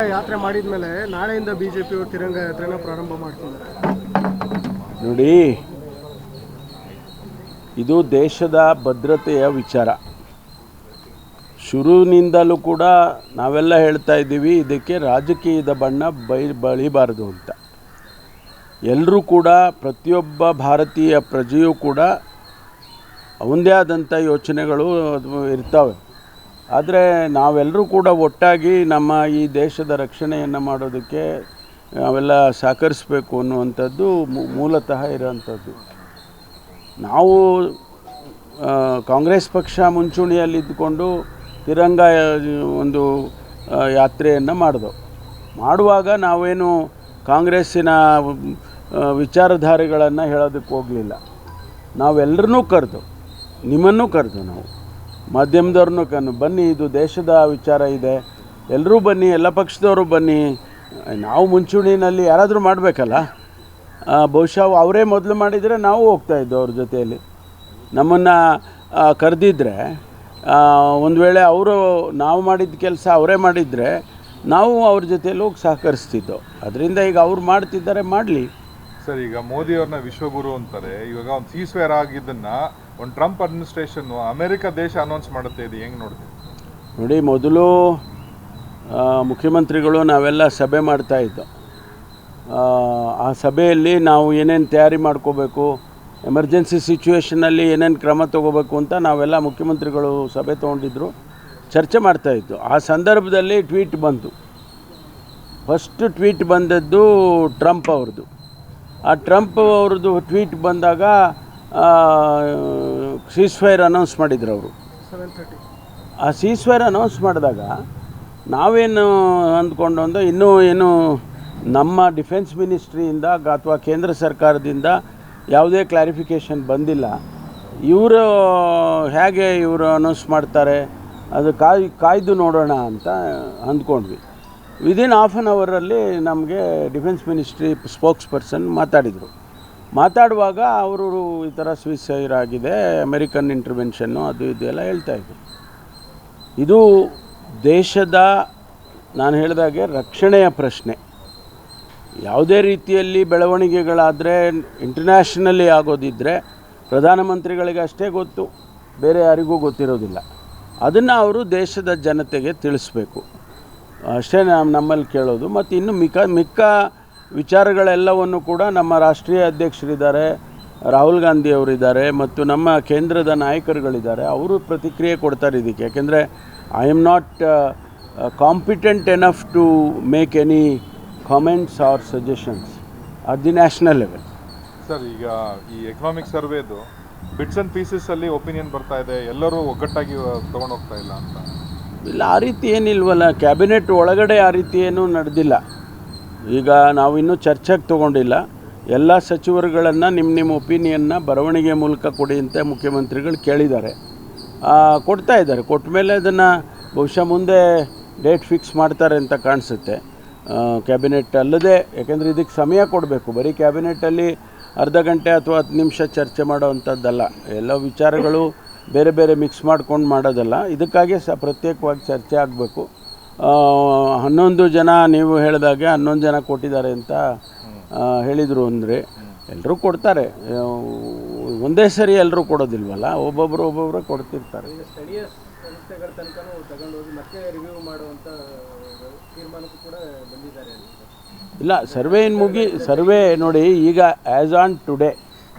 ಯಾತ್ರೆ ಮಾಡಿದ ಮೇಲೆ ನಾಳೆಯಿಂದ ಬಿಜೆಪಿಯವರು ತಿರಂಗ ಯಾತ್ರೆನ ಪ್ರಾರಂಭ ಮಾಡ್ತಿದ್ದಾರೆ. ನೋಡಿ, ಇದು ದೇಶದ ಭದ್ರತೆಯ ವಿಚಾರ. ಶುರುವಿನಿಂದಲೂ ಕೂಡ ನಾವೆಲ್ಲ ಹೇಳ್ತಾ ಇದ್ದೀವಿ, ಇದಕ್ಕೆ ರಾಜಕೀಯದ ಬಣ್ಣ ಬಳಿಬಾರದು ಅಂತ. ಎಲ್ಲರೂ ಕೂಡ, ಪ್ರತಿಯೊಬ್ಬ ಭಾರತೀಯ ಪ್ರಜೆಯೂ ಕೂಡ ಅವನದೇ ಆದಂಥ ಯೋಚನೆಗಳು ಇರ್ತವೆ. ಆದರೆ ನಾವೆಲ್ಲರೂ ಕೂಡ ಒಟ್ಟಾಗಿ ನಮ್ಮ ಈ ದೇಶದ ರಕ್ಷಣೆಯನ್ನು ಮಾಡೋದಕ್ಕೆ ನಾವೆಲ್ಲ ಸಹಕರಿಸಬೇಕು ಅನ್ನುವಂಥದ್ದು ಮೂಲತಃ ಇರೋವಂಥದ್ದು. ನಾವು ಕಾಂಗ್ರೆಸ್ ಪಕ್ಷ ಮುಂಚೂಣಿಯಲ್ಲಿದ್ದುಕೊಂಡು ತಿರಂಗ ಒಂದು ಯಾತ್ರೆಯನ್ನು ಮಾಡುವಾಗ ನಾವೇನು ಕಾಂಗ್ರೆಸ್ಸಿನ ವಿಚಾರಧಾರೆಗಳನ್ನು ಹೇಳೋದಕ್ಕೆ ಹೋಗಲಿಲ್ಲ. ನಾವೆಲ್ಲರನ್ನೂ ಕರೆದು, ನಿಮ್ಮನ್ನು ಕರೆದು, ನಾವು ಮಾಧ್ಯಮದವ್ರನ್ನೂ ಬನ್ನಿ, ಇದು ದೇಶದ ವಿಚಾರ ಇದೆ, ಎಲ್ಲರೂ ಬನ್ನಿ, ಎಲ್ಲ ಪಕ್ಷದವರು ಬನ್ನಿ. ನಾವು ಮುಂಚೂಣಿನಲ್ಲಿ ಯಾರಾದರೂ ಮಾಡಬೇಕಲ್ಲ. ಬಹುಶಃ ಅವರೇ ಮೊದಲು ಮಾಡಿದರೆ ನಾವು ಹೋಗ್ತಾಯಿದ್ದು ಅವ್ರ ಜೊತೆಯಲ್ಲಿ. ನಮ್ಮನ್ನು ಕರೆದಿದ್ದರೆ, ಒಂದು ವೇಳೆ ಅವರು ನಾವು ಮಾಡಿದ ಕೆಲಸ ಅವರೇ ಮಾಡಿದರೆ ನಾವು ಅವ್ರ ಜೊತೆಯಲ್ಲಿ ಹೋಗಿ ಸಹಕರಿಸ್ತಿದ್ದೋ. ಅದರಿಂದ ಈಗ ಅವ್ರು ಮಾಡ್ತಿದ್ದಾರೆ, ಮಾಡಲಿ. ಸರ್, ಈಗ ಮೋದಿಯವ್ರನ್ನ ವಿಶ್ವಗುರು ಅಂತಾರೆ. ಇವಾಗ ಒಂದು ಸೀಸ್ವೇರ್ ಆಗಿದ್ದನ್ನು ಒಂದು ಟ್ರಂಪ್ ಅಡ್ಮಿನಿಸ್ಟ್ರೇಷನ್ನು ಅಮೆರಿಕ ದೇಶ ಅನೌನ್ಸ್ ಮಾಡುತ್ತೆ. ಇದು ಹೆಂಗೆ ನೋಡ್ತೀವಿ? ನೋಡಿ, ಮೊದಲು ಮುಖ್ಯಮಂತ್ರಿಗಳು ನಾವೆಲ್ಲ ಸಭೆ ಮಾಡ್ತಾಯಿದ್ದೋ. ಆ ಸಭೆಯಲ್ಲಿ ನಾವು ಏನೇನು ತಯಾರಿ ಮಾಡ್ಕೋಬೇಕು, ಎಮರ್ಜೆನ್ಸಿ ಸಿಚುವೇಷನಲ್ಲಿ ಏನೇನು ಕ್ರಮ ತೊಗೋಬೇಕು ಅಂತ ನಾವೆಲ್ಲ ಮುಖ್ಯಮಂತ್ರಿಗಳು ಸಭೆ ತೊಗೊಂಡಿದ್ರು, ಚರ್ಚೆ ಮಾಡ್ತಾಯಿದ್ದು. ಆ ಸಂದರ್ಭದಲ್ಲಿ ಟ್ವೀಟ್ ಬಂತು. ಫಸ್ಟ್ ಟ್ವೀಟ್ ಬಂದದ್ದು ಟ್ರಂಪ್ ಅವ್ರದ್ದು. ಆ ಟ್ರಂಪ್ ಅವ್ರದ್ದು ಟ್ವೀಟ್ ಬಂದಾಗ ಸೀಸ್ಫೈರ್ ಅನೌನ್ಸ್ ಮಾಡಿದ್ರು ಅವರು. ಆ ಸೀಸ್ಫೈರ್ ಅನೌನ್ಸ್ ಮಾಡಿದಾಗ ನಾವೇನು ಅಂದ್ಕೊಂಡು ಅಂದರೆ, ಇನ್ನೂ ಏನು ನಮ್ಮ ಡಿಫೆನ್ಸ್ ಮಿನಿಸ್ಟ್ರಿಯಿಂದ ಅಥವಾ ಕೇಂದ್ರ ಸರ್ಕಾರದಿಂದ ಯಾವುದೇ ಕ್ಲಾರಿಫಿಕೇಷನ್ ಬಂದಿಲ್ಲ. ಇವರು ಹೇಗೆ ಇವರು ಅನೌನ್ಸ್ ಮಾಡ್ತಾರೆ, ಅದು ಕಾಯ್ದು ನೋಡೋಣ ಅಂತ ಅಂದ್ಕೊಂಡ್ವಿ. ವಿದಿನ್ ಹಾಫ್ ಆನ್ ಅವರಲ್ಲಿ ನಮಗೆ ಡಿಫೆನ್ಸ್ ಮಿನಿಸ್ಟ್ರಿ ಸ್ಪೋಕ್ಸ್ ಪರ್ಸನ್ ಮಾತಾಡುವಾಗ ಅವರು ಈ ಥರ ಸೀಸ್ಫೈರ್ ಆಗಿದೆ, ಅಮೆರಿಕನ್ ಇಂಟರ್ವೆನ್ಷನ್ನು, ಅದು ಇದೆಲ್ಲ ಹೇಳ್ತಾಯಿದ್ರು. ಇದು ದೇಶದ, ನಾನು ಹೇಳಿದಾಗೆ, ರಕ್ಷಣೆಯ ಪ್ರಶ್ನೆ. ಯಾವುದೇ ರೀತಿಯಲ್ಲಿ ಬೆಳವಣಿಗೆಗಳಾದರೆ, ಇಂಟರ್ನ್ಯಾಷನಲಿ ಆಗೋದಿದ್ದರೆ ಪ್ರಧಾನಮಂತ್ರಿಗಳಿಗೆ ಅಷ್ಟೇ ಗೊತ್ತು, ಬೇರೆ ಯಾರಿಗೂ ಗೊತ್ತಿರೋದಿಲ್ಲ. ಅದನ್ನು ಅವರು ದೇಶದ ಜನತೆಗೆ ತಿಳಿಸ್ಬೇಕು ಅಷ್ಟೇ ನಮ್ಮಲ್ಲಿ ಕೇಳೋದು. ಮತ್ತು ಇನ್ನು ಮಿಕ್ಕ ವಿಚಾರಗಳೆಲ್ಲವನ್ನು ಕೂಡ ನಮ್ಮ ರಾಷ್ಟ್ರೀಯ ಅಧ್ಯಕ್ಷರಿದ್ದಾರೆ, ರಾಹುಲ್ ಗಾಂಧಿ ಅವರಿದ್ದಾರೆ, ಮತ್ತು ನಮ್ಮ ಕೇಂದ್ರದ ನಾಯಕರುಗಳಿದ್ದಾರೆ, ಅವರು ಪ್ರತಿಕ್ರಿಯೆ ಕೊಡ್ತಾರೆ ಇದಕ್ಕೆ. ಯಾಕೆಂದರೆ I am not competent enough to make any comments or suggestions at the national level. Sir, ಈಗ ಈ ಎಕನಾಮಿಕ್ ಸರ್ವೇದು ಬಿಟ್ಸ್ ಆ್ಯಂಡ್ ಪೀಸಸಲ್ಲಿ ಒಪಿನಿಯನ್ ಬರ್ತಾ ಇದೆ, ಎಲ್ಲರೂ ಒಗ್ಗಟ್ಟಾಗಿ ತೊಗೊಂಡು ಹೋಗ್ತಾ ಇಲ್ಲ ಅಂತ. ಇಲ್ಲ, ಆ ರೀತಿ ಏನಿಲ್ವಲ್ಲ. ಕ್ಯಾಬಿನೆಟ್ ಒಳಗಡೆ ಆ ರೀತಿ ಏನೂ ನಡೆದಿಲ್ಲ. ಈಗ ನಾವು ಇನ್ನೂ ಚರ್ಚೆಗೆ ತೊಗೊಂಡಿಲ್ಲ. ಎಲ್ಲ ಸಚಿವರುಗಳನ್ನು ನಿಮ್ಮ ಒಪಿನಿಯನ್ನ ಬರವಣಿಗೆ ಮೂಲಕ ಕೊಡಿ ಅಂತ ಮುಖ್ಯಮಂತ್ರಿಗಳು ಕೇಳಿದ್ದಾರೆ. ಕೊಡ್ತಾ ಇದ್ದಾರೆ. ಕೊಟ್ಟ ಮೇಲೆ ಅದನ್ನು ಬಹುಶಃ ಮುಂದೆ ಡೇಟ್ ಫಿಕ್ಸ್ ಮಾಡ್ತಾರೆ ಅಂತ ಕಾಣಿಸುತ್ತೆ. ಕ್ಯಾಬಿನೆಟ್ ಅಲ್ಲದೆ, ಯಾಕೆಂದರೆ ಇದಕ್ಕೆ ಸಮಯ ಕೊಡಬೇಕು. ಬರೀ ಕ್ಯಾಬಿನೆಟ್ಟಲ್ಲಿ ಅರ್ಧ ಗಂಟೆ ಅಥವಾ 10 ನಿಮಿಷ ಚರ್ಚೆ ಮಾಡೋವಂಥದ್ದಲ್ಲ. ಎಲ್ಲ ವಿಚಾರಗಳು ಬೇರೆ ಬೇರೆ ಮಿಕ್ಸ್ ಮಾಡ್ಕೊಂಡು ಮಾಡೋದಲ್ಲ. ಇದಕ್ಕಾಗಿ ಪ್ರತ್ಯೇಕವಾಗಿ ಚರ್ಚೆ ಆಗಬೇಕು. 11 ಜನ, ನೀವು ಹೇಳಿದಾಗೆ 11 ಜನ ಕೊಟ್ಟಿದ್ದಾರೆ ಅಂತ ಹೇಳಿದರು. ಅಂದರೆ ಎಲ್ಲರೂ ಕೊಡ್ತಾರೆ, ಒಂದೇ ಸರಿ ಎಲ್ಲರೂ ಕೊಡೋದಿಲ್ವಲ್ಲ, ಒಬ್ಬೊಬ್ಬರು ಕೊಡ್ತಿರ್ತಾರೆ. ಸ್ಥಳೀಯ ಸಂಸ್ಥೆಗಳ ತನಕನೂ ತಗೊಂಡೋಗಿ ಮತ್ತೆ ರಿವ್ಯೂ ಮಾಡುವಂಥ ತೀರ್ಮಾನಕ್ಕೂ ಕೂಡ ಬಂದಿದ್ದಾರೆ. ಇಲ್ಲ, ಸರ್ವೆ ನೋಡಿ, ಈಗ ಆ್ಯಸ್ ಆನ್ ಟುಡೇ,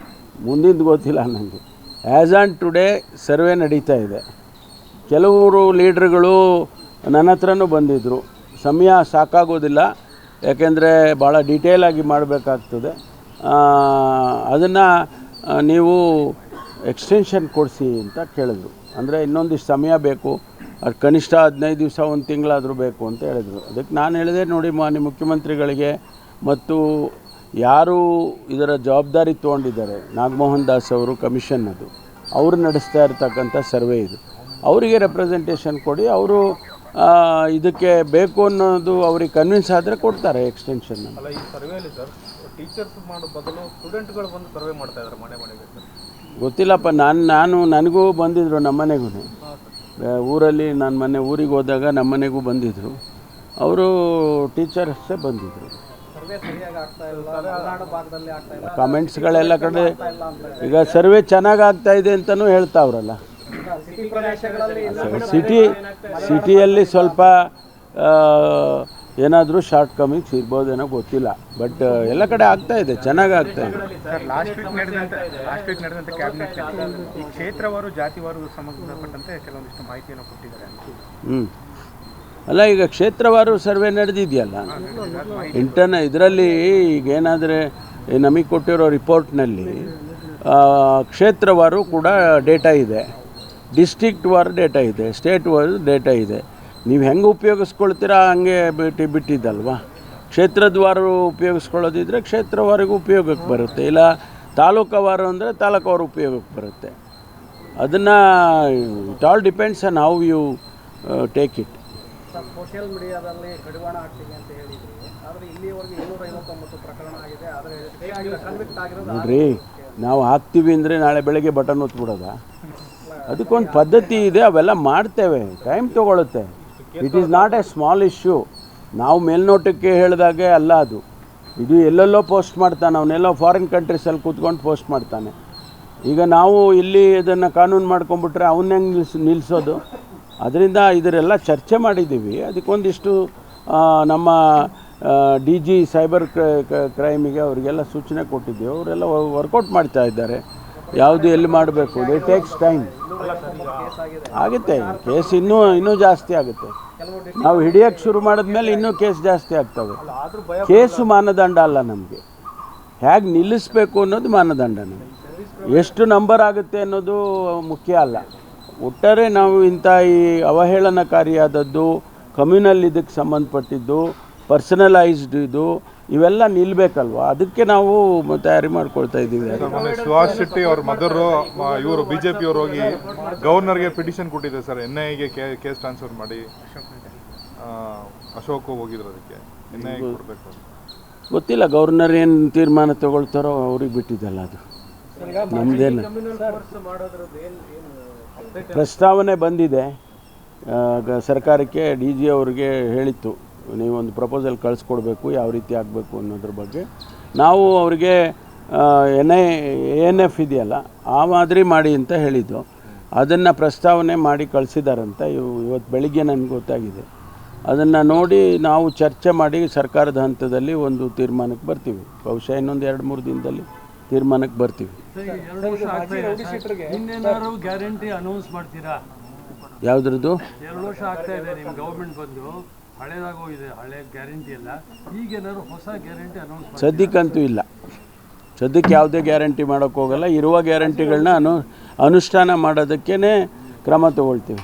ಮುಂದಿಂದು ಗೊತ್ತಿಲ್ಲ ನನಗೆ, ಆ್ಯಸ್ ಆನ್ ಟುಡೇ ಸರ್ವೆ ನಡೀತಾ ಇದೆ. ಕೆಲವರು ಲೀಡ್ರ್ಗಳು ನನ್ನ ಹತ್ರನೂ ಬಂದಿದ್ದರು. ಸಮಯ ಸಾಕಾಗೋದಿಲ್ಲ, ಯಾಕೆಂದರೆ ಭಾಳ ಡೀಟೇಲಾಗಿ ಮಾಡಬೇಕಾಗ್ತದೆ. ಅದನ್ನು ನೀವು ಎಕ್ಸ್ಟೆನ್ಷನ್ ಕೊಡಿಸಿ ಅಂತ ಕೇಳಿದ್ರು. ಅಂದರೆ ಇನ್ನೊಂದಿಷ್ಟು ಸಮಯ ಬೇಕು, ಅದು ಕನಿಷ್ಠ 15 ದಿವಸ, 1 ತಿಂಗಳಾದರೂ ಬೇಕು ಅಂತ ಹೇಳಿದರು. ಅದಕ್ಕೆ ನಾನು ಹೇಳಿದೆ, ನೋಡಿ ಮಾನ್ಯ ಮುಖ್ಯಮಂತ್ರಿಗಳಿಗೆ ಮತ್ತು ಯಾರು ಇದರ ಜವಾಬ್ದಾರಿ ತೊಗೊಂಡಿದ್ದಾರೆ, ನಾಗಮೋಹನ್ ದಾಸ್ ಅವರು, ಕಮಿಷನ್ ಅದು, ಅವರು ನಡೆಸ್ತಾ ಇರ್ತಕ್ಕಂಥ ಸರ್ವೆ ಇದು, ಅವರಿಗೆ ರೆಪ್ರೆಸೆಂಟೇಷನ್ ಕೊಡಿ. ಅವರು ಇದಕ್ಕೆ ಬೇಕು ಅನ್ನೋದು ಅವ್ರಿಗೆ ಕನ್ವಿನ್ಸ್ ಆದರೆ ಕೊಡ್ತಾರೆ ಎಕ್ಸ್ಟೆನ್ಷನ್. ಅಲ್ಲ, ಈ ಸರ್ವೆಯಲ್ಲಿ ಸರ್ ಟೀಚರ್ಸ್ ಮಾಡೋ ಬದಲು ಸ್ಟೂಡೆಂಟ್ಗಳು ಬಂದು ಸರ್ವೆ ಮಾಡ್ತಾ ಇದ್ದಾರೆ ಮನೆಗೆ. ಗೊತ್ತಿಲ್ಲಪ್ಪ, ನನಗೂ ಬಂದಿದ್ದರು, ನಮ್ಮ ಮನೆಗೂ. ಊರಲ್ಲಿ ನಾನು ಮೊನ್ನೆ ಊರಿಗೆ ಹೋದಾಗ ನಮ್ಮ ಮನೆಗೂ ಬಂದಿದ್ದರು. ಅವರು ಟೀಚರ್ಸೇ ಬಂದಿದ್ದರು. ಸರ್ವೆ ಸರಿಯಾಗಿ ಆಗ್ತಾ ಇಲ್ಲ, ಮಲೆನಾಡು ಭಾಗದಲ್ಲಿ ಆಗ್ತಾ ಇಲ್ಲ, ಕಾಮೆಂಟ್ಸ್ಗಳೆಲ್ಲ ಕಡೆ ಈಗ ಸರ್ವೆ ಚೆನ್ನಾಗಿ ಆಗ್ತಾ ಇದೆ ಅಂತಲೂ ಹೇಳ್ತಾವ್ರಲ್ಲ. ಸಿಟಿ ಪ್ರದೇಶಗಳಲ್ಲಿ ಸಿಟಿಯಲ್ಲಿ ಸ್ವಲ್ಪ ಏನಾದರೂ ಶಾರ್ಟ್ ಕಮಿಂಗ್ಸ್ ಇರ್ಬೋದೇನೋ ಗೊತ್ತಿಲ್ಲ, ಬಟ್ ಎಲ್ಲ ಕಡೆ ಆಗ್ತಾ ಇದೆ, ಚೆನ್ನಾಗಿ ಆಗ್ತಾ ಇದೆ. ಸರ್ ಲಾಸ್ಟ್ ವೀಕ್ ನಡೆದಂಥ ಕ್ಯಾಬಿನೆಟ್ ಈ ಕ್ಷೇತ್ರವಾರು ಜಾತಿವಾರು ಸಂಬಂಧಪಟ್ಟಂತೆ ಕೆಲವೊಂದಿಷ್ಟು ಮಾಹಿತಿಯನ್ನು ಕೊಟ್ಟಿದ್ದಾರೆ. ಅಲ್ಲ, ಈಗ ಕ್ಷೇತ್ರವಾರು ಸರ್ವೆ ನಡೆದಿದೆಯಲ್ಲ ಇದರಲ್ಲಿ. ಈಗ ಏನಾದರೆ ನಮಗೆ ಕೊಟ್ಟಿರೋ ರಿಪೋರ್ಟ್ನಲ್ಲಿ ಕ್ಷೇತ್ರವಾರು ಕೂಡ ಡೇಟಾ ಇದೆ, ಡಿಸ್ಟ್ರಿಕ್ಟ್ ವಾರು ಡೇಟಾ ಇದೆ, ಸ್ಟೇಟ್ ವಾರು ಡೇಟಾ ಇದೆ. ನೀವು ಹೆಂಗೆ ಉಪಯೋಗಿಸ್ಕೊಳ್ತೀರಾ ಹಂಗೆ ಬಿಟ್ಟಿದ್ದಲ್ವಾ. ಕ್ಷೇತ್ರದ್ವಾರು ಉಪಯೋಗಿಸ್ಕೊಳ್ಳೋದಿದ್ರೆ ಕ್ಷೇತ್ರವಾರಿಗೂ ಉಪಯೋಗಕ್ಕೆ ಬರುತ್ತೆ, ಇಲ್ಲ ತಾಲೂಕವಾರು ಅಂದರೆ ತಾಲೂಕವಾರು ಉಪಯೋಗಕ್ಕೆ ಬರುತ್ತೆ. ಅದನ್ನು it all depends on how you take it. Social ಮೀಡಿಯಾದಲ್ಲಿ ಕಡಿವಾಣ ಹಾಕ್ತೀವಿ ಅಂತ ಹೇಳಿದ್ರಿ, ಆದರೆ ಇಲ್ಲಿವರೆಗೆ 259 ಪ್ರಕರಣ ಆಗಿದೆ, ಆದರೆ ಕನ್ವಿಕ್ಟ್ ಆಗಿರೋದು. ನೋಡ್ರಿ, ನಾವು ಹಾಕ್ತೀವಿ ಅಂದರೆ ನಾಳೆ ಬೆಳಗ್ಗೆ ಬಟನ್ ಒತ್ಬಿಡೋದ? ಅದಕ್ಕೊಂದು ಪದ್ಧತಿ ಇದೆ, ಅವೆಲ್ಲ ಮಾಡ್ತೇವೆ, ಟೈಮ್ ತೊಗೊಳುತ್ತೆ. It is not a small issue. ನಾವು ಮೇಲ್ನೋಟಕ್ಕೆ ಹೇಳಿದಾಗೆ ಅಲ್ಲ ಅದು. ಇದು ಎಲ್ಲೆಲ್ಲೋ ಪೋಸ್ಟ್ ಮಾಡ್ತಾನೆ, ಅವನ್ನೆಲ್ಲೋ ಫಾರಿನ್ ಕಂಟ್ರೀಸಲ್ಲಿ ಕೂತ್ಕೊಂಡು ಪೋಸ್ಟ್ ಮಾಡ್ತಾನೆ. ಈಗ ನಾವು ಇಲ್ಲಿ ಇದನ್ನು ಕಾನೂನು ಮಾಡ್ಕೊಂಡ್ಬಿಟ್ರೆ ಅವನ್ನ ಹೆಂಗೆ ನಿಲ್ಲಿಸೋದು? ಅದರಿಂದ ಇದರೆಲ್ಲ ಚರ್ಚೆ ಮಾಡಿದ್ದೀವಿ. ಅದಕ್ಕೊಂದಿಷ್ಟು ನಮ್ಮ DG ಸೈಬರ್ ಕ್ರೈಮಿಗೆ ಅವರಿಗೆಲ್ಲ ಸೂಚನೆ ಕೊಟ್ಟಿದ್ದೀವಿ. ಅವರೆಲ್ಲ ವರ್ಕೌಟ್ ಮಾಡ್ತಾ ಇದ್ದಾರೆ, ಯಾವುದು ಎಲ್ಲಿ ಮಾಡಬೇಕು. They takes time. ಆಗುತ್ತೆ ಕೇಸ್, ಇನ್ನೂ ಜಾಸ್ತಿ ಆಗುತ್ತೆ. ನಾವು ಹಿಡಿಯೋಕ್ಕೆ ಶುರು ಮಾಡಿದ್ಮೇಲೆ ಇನ್ನೂ ಕೇಸ್ ಜಾಸ್ತಿ ಆಗ್ತವೆ. ಕೇಸು ಮಾನದಂಡ ಅಲ್ಲ ನಮಗೆ, ಹೇಗೆ ನಿಲ್ಲಿಸಬೇಕು ಅನ್ನೋದು ಮಾನದಂಡ. ನಮಗೆ ಎಷ್ಟು ನಂಬರ್ ಆಗುತ್ತೆ ಅನ್ನೋದು ಮುಖ್ಯ ಅಲ್ಲ. ಒಟ್ಟಾರೆ ನಾವು ಇಂಥ ಈ ಅವಹೇಳನಕಾರಿಯಾದದ್ದು, ಕಮ್ಯುನಲ್ ಇದಕ್ಕೆ ಸಂಬಂಧಪಟ್ಟಿದ್ದು, ಪರ್ಸನಲೈಸ್ಡ್ ಇದು, ಇವೆಲ್ಲ ನಿಲ್ಲಬೇಕಲ್ವ. ಅದಕ್ಕೆ ನಾವು ತಯಾರಿ ಮಾಡ್ಕೊಳ್ತಾ ಇದ್ದೀವಿ. ಸುಹಾಸ್ ಶೆಟ್ಟಿ ಅವ್ರ ಮದರು ಇವರು BJP ಅವರು ಹೋಗಿ ಗವರ್ನರ್ಗೆ ಪಿಟಿಷನ್ ಕೊಟ್ಟಿದ್ದಾರೆ ಸರ್, NIAಗೆ ಕೇಸ್ ಟ್ರಾನ್ಸ್ಫರ್ ಮಾಡಿ. ಅಶೋಕ್ ಹೋಗಿದ್ರು, ಅದಕ್ಕೆ NIA ಕೊಡಬೇಕು. ಗೊತ್ತಿಲ್ಲ, ಗವರ್ನರ್ ಏನು ತೀರ್ಮಾನ ತಗೊಳ್ತಾರೋ ಅವ್ರಿಗೆ ಬಿಟ್ಟಿದ್ದಲ್ಲ, ಅದು ನಮ್ಮದೇನು. ಪ್ರಸ್ತಾವನೆ ಬಂದಿದೆ ಸರ್ಕಾರಕ್ಕೆ. DG ಅವ್ರಿಗೆ ಹೇಳಿತ್ತು, ನೀವೊಂದು ಪ್ರಪೋಸಲ್ ಕಳಿಸ್ಕೊಡ್ಬೇಕು, ಯಾವ ರೀತಿ ಆಗಬೇಕು ಅನ್ನೋದ್ರ ಬಗ್ಗೆ. ನಾವು ಅವರಿಗೆ ANF ಇದೆಯಲ್ಲ ಆ ಮಾದರಿ ಮಾಡಿ ಅಂತ ಹೇಳಿದ್ದು. ಅದನ್ನು ಪ್ರಸ್ತಾವನೆ ಮಾಡಿ ಕಳಿಸಿದಾರಂತ ಇವತ್ತು ಬೆಳಿಗ್ಗೆ ನನಗೆ ಗೊತ್ತಾಗಿದೆ. ಅದನ್ನು ನೋಡಿ ನಾವು ಚರ್ಚೆ ಮಾಡಿ ಸರ್ಕಾರದ ಹಂತದಲ್ಲಿ ಒಂದು ತೀರ್ಮಾನಕ್ಕೆ ಬರ್ತೀವಿ. ಬಹುಶಃ ಇನ್ನೊಂದು 2-3 ದಿನದಲ್ಲಿ ತೀರ್ಮಾನಕ್ಕೆ ಬರ್ತೀವಿ. ಇನ್ನೇನಾದ್ರು ಗ್ಯಾರಂಟಿ ಅನೌನ್ಸ್ ಮಾಡ್ತೀರಾ? ಯಾವುದ್ರದ್ದು? 2 ವರ್ಷ ಆಗ್ತಾ ಇದೆ ನಿಮ್ಮ ಗೌರ್ಮೆಂಟ್ ಬಂದು, ಹಳೇದಾಗೋಗಿದೆ ಹಳೆ ಗ್ಯಾರಂಟಿ ಎಲ್ಲ. ಈಗೇನಾದ್ರು ಹೊಸ ಗ್ಯಾರಂಟಿ ಅನೌನ್ಸ್? ಸದ್ಯಕ್ಕಂತೂ ಇಲ್ಲ. ಸದ್ಯಕ್ಕೆ ಯಾವುದೇ ಗ್ಯಾರಂಟಿ ಮಾಡೋಕ್ಕೆ ಹೋಗಲ್ಲ. ಇರುವ ಗ್ಯಾರಂಟಿಗಳನ್ನ ಅನುಷ್ಠಾನ ಮಾಡೋದಕ್ಕೇ ಕ್ರಮ ತಗೊಳ್ತೀವಿ.